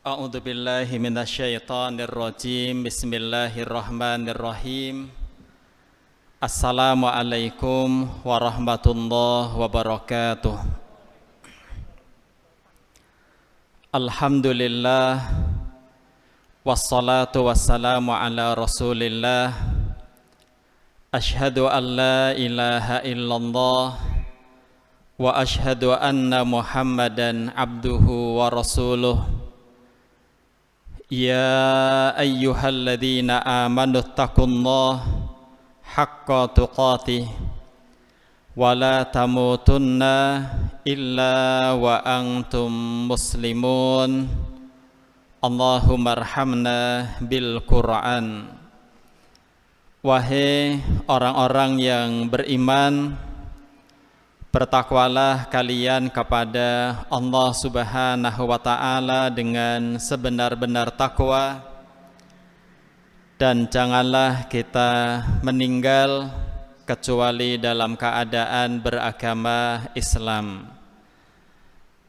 A'udzu billahi minasyaitonir rajim. Bismillahirrahmanirrahim. Assalamualaikum warahmatullahi wabarakatuh. Alhamdulillah wassalatu wassalamu ala Rasulillah. Asyhadu an la ilaha illallah wa asyhadu anna Muhammadan abduhu wa rasuluh. Ya ayyuhalladzina amanu taqullaha haqqa tuqatih wa la tamutunna illa wa antum muslimun. Allahumma arhamna bil Qur'an. Wahai orang-orang yang beriman, bertakwalah kalian kepada Allah Subhanahu wa ta'ala dengan sebenar-benar takwa, dan janganlah kita meninggal kecuali dalam keadaan beragama Islam.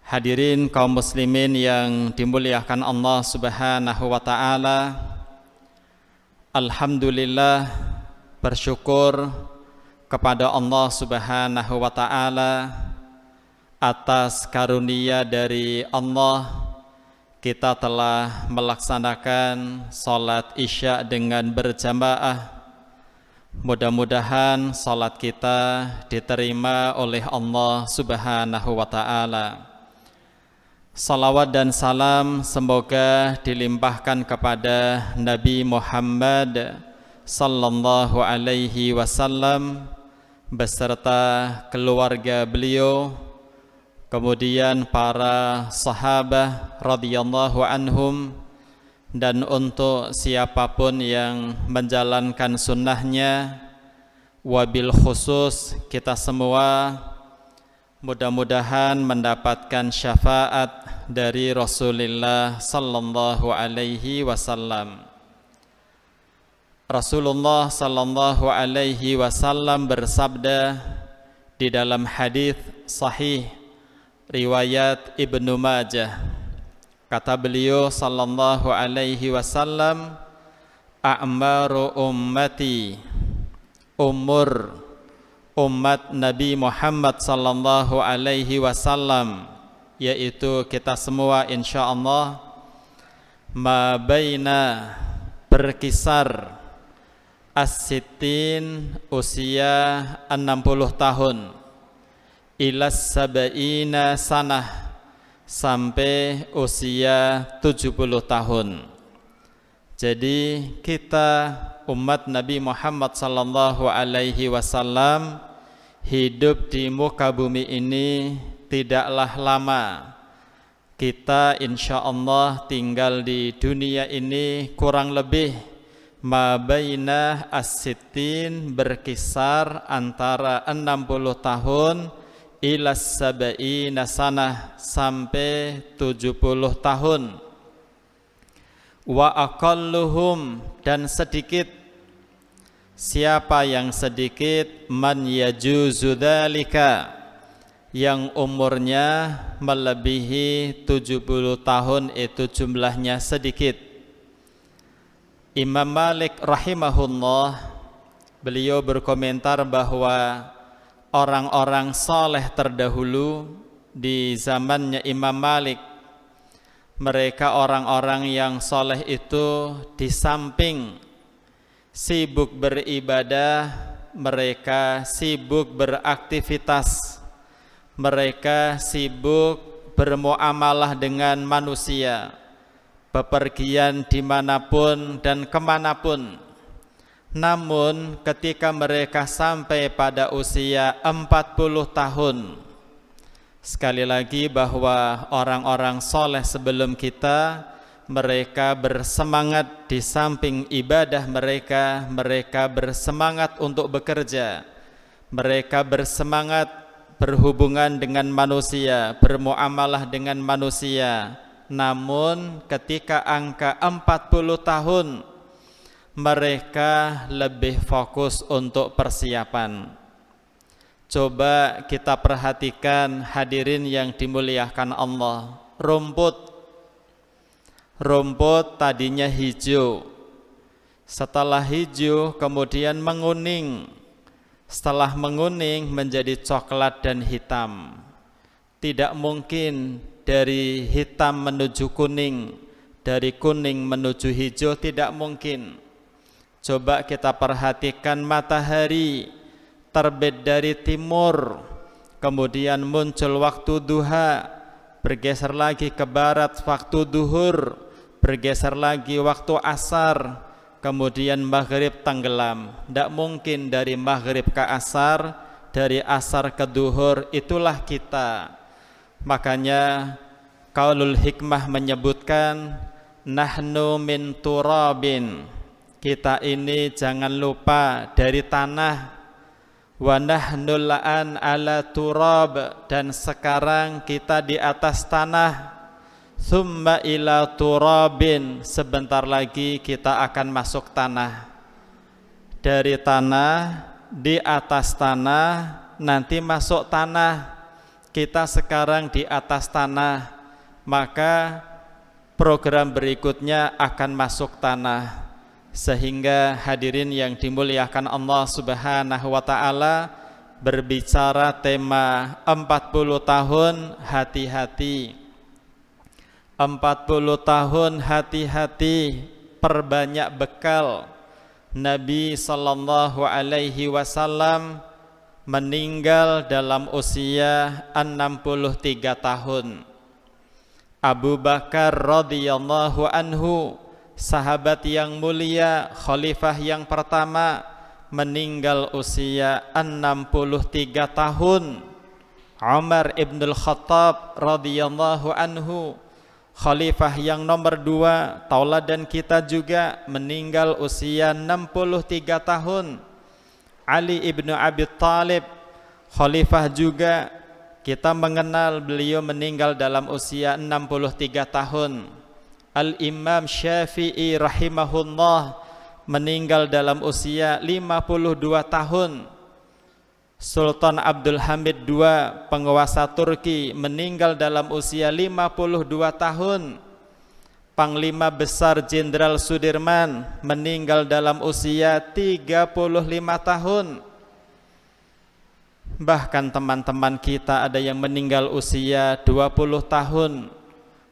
Hadirin kaum muslimin yang dimuliakan Allah Subhanahu wa ta'ala, alhamdulillah, bersyukur kepada Allah Subhanahu wa ta'ala atas karunia dari Allah, kita telah melaksanakan salat Isya dengan berjamaah. Mudah-mudahan salat kita diterima oleh Allah Subhanahu wa ta'ala. Salawat dan salam semoga dilimpahkan kepada Nabi Muhammad sallallahu alaihi wasallam beserta keluarga beliau, kemudian para sahabat radhiyallahu anhum, dan untuk siapapun yang menjalankan sunnahnya, wabil khusus kita semua mudah-mudahan mendapatkan syafaat dari Rasulullah sallallahu alaihi wasallam. Rasulullah sallallahu alaihi wasallam bersabda di dalam hadis sahih riwayat Ibnu Majah. Kata beliau sallallahu alaihi wasallam, a'maru ummati, umur umat Nabi Muhammad sallallahu alaihi wasallam, yaitu kita semua insyaallah, ma baina, berkisar as-sittin, usia 60 tahun, ilas sab'ina sanah, sampai usia 70 tahun. Jadi kita umat Nabi Muhammad sallallahu alaihi wasallam hidup di muka bumi ini tidaklah lama. Kita insyaallah tinggal di dunia ini kurang lebih ma baina as-sittin, berkisar antara 60 tahun ila sab'ina sanah, sampai 70 tahun. Wa aqalluhum, dan sedikit, siapa yang sedikit, man yajuzu dzalika, yang umurnya melebihi 70 tahun, itu jumlahnya sedikit. Imam Malik rahimahullah, beliau berkomentar bahwa orang-orang saleh terdahulu di zamannya Imam Malik, mereka orang-orang yang saleh itu di samping sibuk beribadah, mereka sibuk beraktivitas, mereka sibuk bermuamalah dengan manusia, bepergian dimanapun dan kemanapun. Namun ketika mereka sampai pada usia 40 tahun, sekali lagi bahwa orang-orang soleh sebelum kita, mereka bersemangat di samping ibadah mereka, mereka bersemangat untuk bekerja, mereka bersemangat berhubungan dengan manusia, bermuamalah dengan manusia. Namun ketika angka 40 tahun, mereka lebih fokus untuk persiapan. Coba kita perhatikan hadirin yang dimuliakan Allah. Rumput tadinya hijau, setelah hijau kemudian menguning, setelah menguning menjadi coklat dan hitam. Tidak mungkin dari hitam menuju kuning, dari kuning menuju hijau, tidak mungkin. Coba kita perhatikan matahari terbit dari timur, kemudian muncul waktu duha, bergeser lagi ke barat waktu duhur, bergeser lagi waktu asar, kemudian maghrib tenggelam. Tidak mungkin dari maghrib ke asar, dari asar ke duhur. Itulah kita. Makanya Qaulul Hikmah menyebutkan, nahnu min turabin, kita ini jangan lupa dari tanah. Wa nahnu la'an ala turab, dan sekarang kita di atas tanah. Thumma ila turabin, sebentar lagi kita akan masuk tanah. Dari tanah, di atas tanah, nanti masuk tanah. Kita sekarang di atas tanah, maka program berikutnya akan masuk tanah. Sehingga hadirin yang dimuliakan Allah Subhanahu wa ta'ala, berbicara tema 40 tahun hati-hati. 40 tahun hati-hati, perbanyak bekal. Nabi sallallahu alaihi wasallam meninggal dalam usia 63 tahun. Abu Bakar radhiyallahu anhu, sahabat yang mulia, khalifah yang pertama, meninggal usia 63 tahun. Umar ibn al-Khattab radhiyallahu anhu, khalifah yang nomor 2, tauladan kita juga, meninggal usia 63 tahun. Ali ibn Abi Thalib, khalifah juga, kita mengenal beliau meninggal dalam usia 63 tahun. Al-Imam Syafi'i rahimahullah meninggal dalam usia 52 tahun. Sultan Abdul Hamid II, penguasa Turki, meninggal dalam usia 52 tahun. Panglima Besar Jenderal Sudirman meninggal dalam usia 35 tahun. Bahkan teman-teman kita ada yang meninggal usia 20 tahun.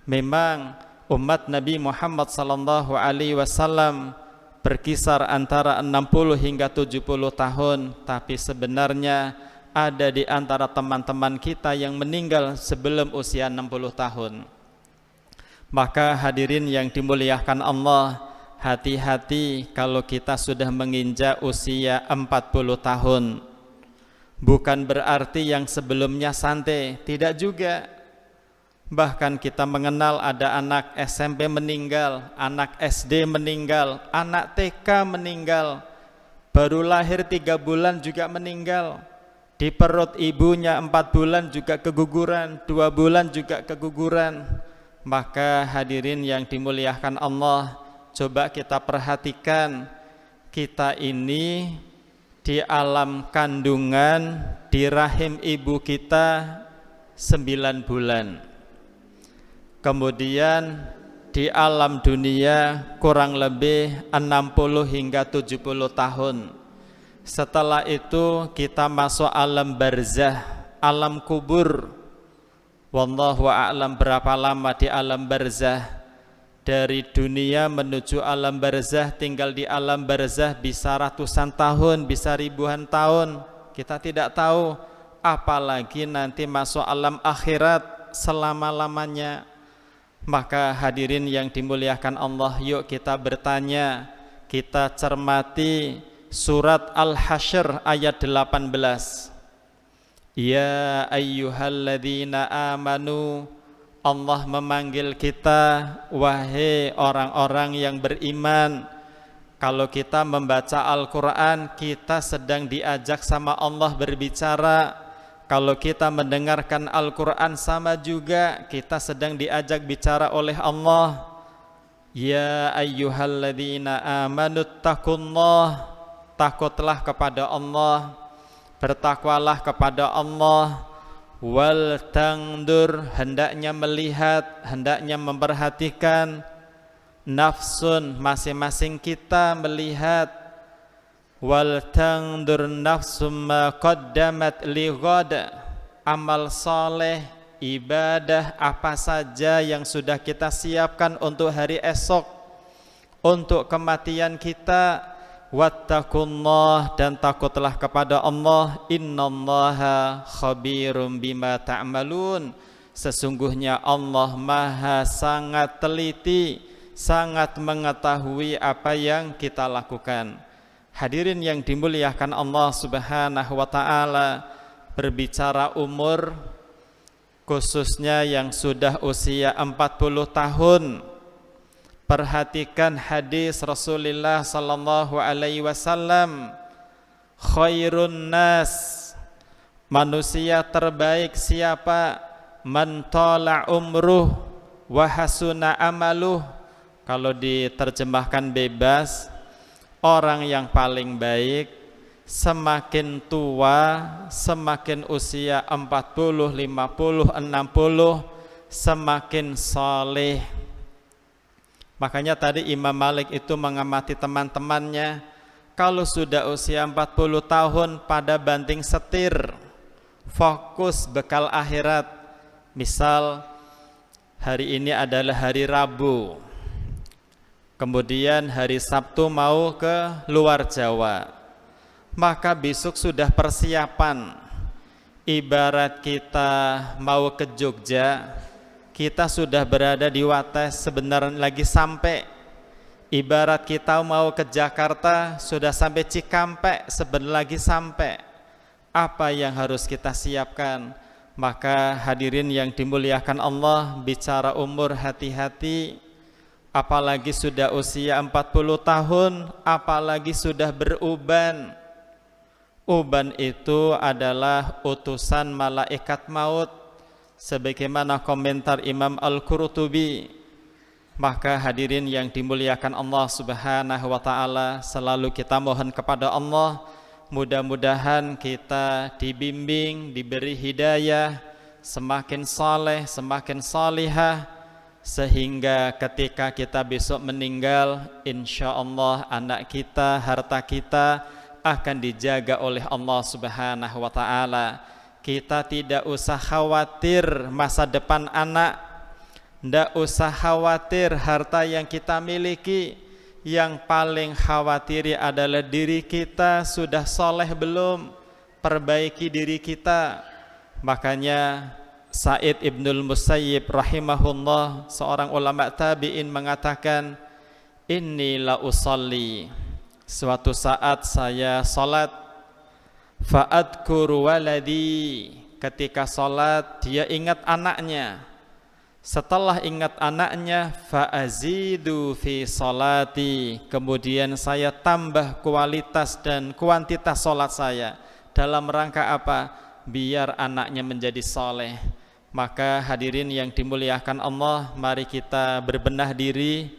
Memang umat Nabi Muhammad sallallahu alaihi wasallam berkisar antara 60 hingga 70 tahun, tapi sebenarnya ada di antara teman-teman kita yang meninggal sebelum usia 60 tahun. Maka hadirin yang dimuliakan Allah, hati-hati kalau kita sudah menginjak usia 40 tahun. Bukan berarti yang sebelumnya santai, tidak juga. Bahkan kita mengenal ada anak SMP meninggal, anak SD meninggal, anak TK meninggal, baru lahir 3 bulan juga meninggal. Di perut ibunya 4 bulan juga keguguran, 2 bulan juga keguguran. Maka hadirin yang dimuliakan Allah, coba kita perhatikan, kita ini di alam kandungan, di rahim ibu kita 9 bulan. Kemudian di alam dunia kurang lebih 60 hingga 70 tahun. Setelah itu kita masuk alam barzah, alam kubur. Wallahu a'lam berapa lama di alam barzah. Dari dunia menuju alam barzah, tinggal di alam barzah bisa ratusan tahun, bisa ribuan tahun, kita tidak tahu. Apalagi nanti masuk alam akhirat selama-lamanya. Maka hadirin yang dimuliakan Allah, yuk kita bertanya, kita cermati surat Al-Hasyr ayat 18. Ya ayyuhalladzina amanu, Allah memanggil kita, wahai orang-orang yang beriman. Kalau kita membaca Al-Quran, kita sedang diajak sama Allah berbicara. Kalau kita mendengarkan Al-Quran, sama juga kita sedang diajak bicara oleh Allah. Ya ayyuhalladzina amanu taqullah, takutlah kepada Allah, bertakwalah kepada Allah. Wal tangdur, hendaknya melihat, hendaknya memperhatikan. Nafsun, masing-masing kita melihat. Wal tangdur nafsum ma qaddamat li ghad, amal soleh, ibadah apa saja yang sudah kita siapkan untuk hari esok, untuk kematian kita. Wattaqullah, dan takutlah kepada Allah. Innallaha khabirum bima ta'malun, sesungguhnya Allah maha sangat teliti, sangat mengetahui apa yang kita lakukan. Hadirin yang dimuliakan Allah Subhanahu wa ta'ala, berbicara umur, khususnya yang sudah usia 40 tahun, perhatikan hadis Rasulullah sallallahu alaihi wasallam, khairun nas, manusia terbaik siapa? Man tala umruh wa hasuna amaluh. Kalau diterjemahkan bebas, orang yang paling baik semakin tua, semakin usia 40, 50, 60, semakin saleh. Makanya tadi Imam Malik itu mengamati teman-temannya, kalau sudah usia 40 tahun pada banting setir, fokus bekal akhirat. Misal hari ini adalah hari Rabu, kemudian hari Sabtu mau ke luar Jawa, maka besok sudah persiapan. Ibarat kita mau ke Jogja, kita sudah berada di Wates, sebentar lagi sampai. Ibarat kita mau ke Jakarta, sudah sampai Cikampek, sebentar lagi sampai. Apa yang harus kita siapkan? Maka hadirin yang dimuliakan Allah, bicara umur hati-hati. Apalagi sudah usia 40 tahun, apalagi sudah beruban. Uban itu adalah utusan malaikat maut, sebagaimana komentar Imam Al-Qurtubi. Maka hadirin yang dimuliakan Allah Subhanahu wa ta'ala, selalu kita mohon kepada Allah, mudah-mudahan kita dibimbing, diberi hidayah, semakin saleh, semakin salihah, sehingga ketika kita besok meninggal, insya Allah anak kita, harta kita akan dijaga oleh Allah Subhanahu wa ta'ala. Kita tidak usah khawatir masa depan anak, tidak usah khawatir harta yang kita miliki. Yang paling khawatir adalah diri kita, sudah soleh belum, perbaiki diri kita. Makanya Sa'id Ibnul Musayyib rahimahullah, seorang ulama tabi'in, mengatakan, inni la usalli, suatu saat saya salat, fa'adkuru waladi, ketika salat dia ingat anaknya. Setelah ingat anaknya, fa'azidu fi salati, kemudian saya tambah kualitas dan kuantitas salat saya. Dalam rangka apa? Biar anaknya menjadi soleh. Maka hadirin yang dimuliakan Allah, mari kita berbenah diri,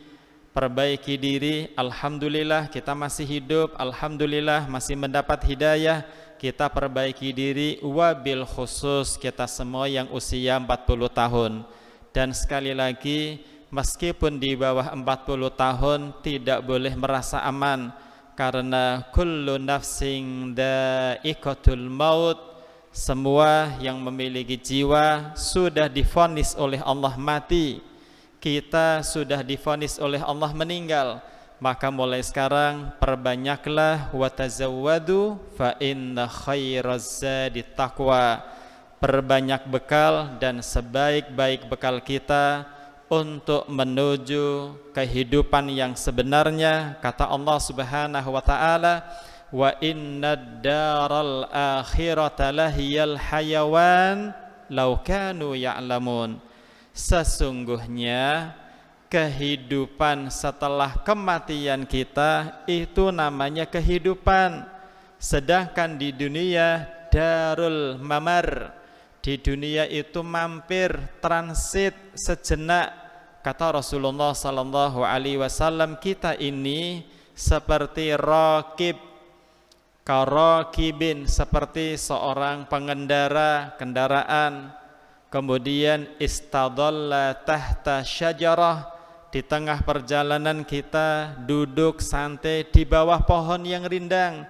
perbaiki diri. Alhamdulillah kita masih hidup, alhamdulillah masih mendapat hidayah. Kita perbaiki diri, wabil khusus kita semua yang usia 40 tahun. Dan sekali lagi, meskipun di bawah 40 tahun tidak boleh merasa aman, karena kullu nafsin dha'iqatul maut, semua yang memiliki jiwa sudah divonis oleh Allah mati. Kita sudah divonis oleh Allah meninggal. Maka mulai sekarang perbanyaklah watazawwadu fa inna khairaz zadi taqwa. Perbanyak bekal, dan sebaik-baik bekal kita untuk menuju kehidupan yang sebenarnya. Kata Allah Subhanahu wa ta'ala, wa innad daral akhirata lahiyal hayawan law kanu ya'lamun. Sesungguhnya kehidupan setelah kematian kita itu namanya kehidupan, sedangkan di dunia darul mamar, di dunia itu mampir, transit sejenak. Kata Rasulullah sallallahu alaihi wasallam, kita ini seperti rakib, karakibin, seperti seorang pengendara kendaraan, kemudian istadalla tahta syajarah, di tengah perjalanan kita duduk santai di bawah pohon yang rindang,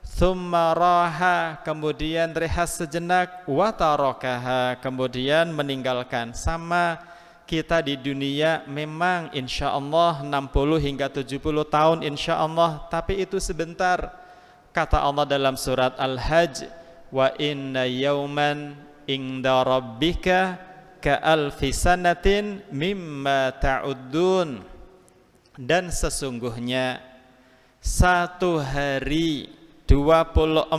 thumma raha, kemudian rehat sejenak, wa tarakaha, kemudian meninggalkan. Sama kita di dunia memang insya Allah 60 hingga 70 tahun insya Allah, tapi itu sebentar. Kata Allah dalam surat Al-Hajj, wa inna yawman inda rabbika ka'alfi sanatin mimma ta'uddun. Dan sesungguhnya satu hari 24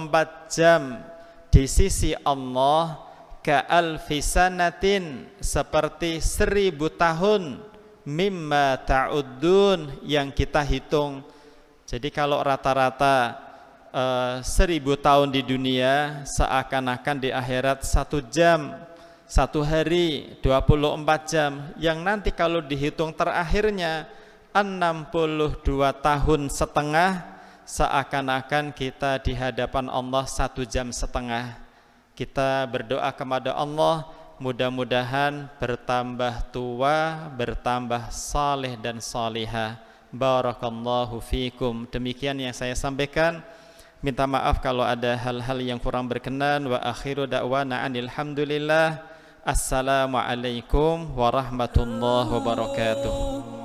jam di sisi Allah ka'alfi sanatin, seperti 1000 tahun, mimma ta'uddun, yang kita hitung. Jadi kalau rata-rata 1000 tahun di dunia, seakan-akan di akhirat 1 jam, 1 hari 24 jam, yang nanti kalau dihitung terakhirnya 62 tahun setengah, seakan-akan kita di hadapan Allah 1 jam setengah. Kita berdoa kepada Allah, mudah-mudahan bertambah tua, bertambah saleh dan salihah. Barakallahu fikum. Demikian yang saya sampaikan. Minta maaf kalau ada hal-hal yang kurang berkenan. Wa akhiru da'wana anil hamdulillah. Assalamualaikum warahmatullahi wabarakatuh.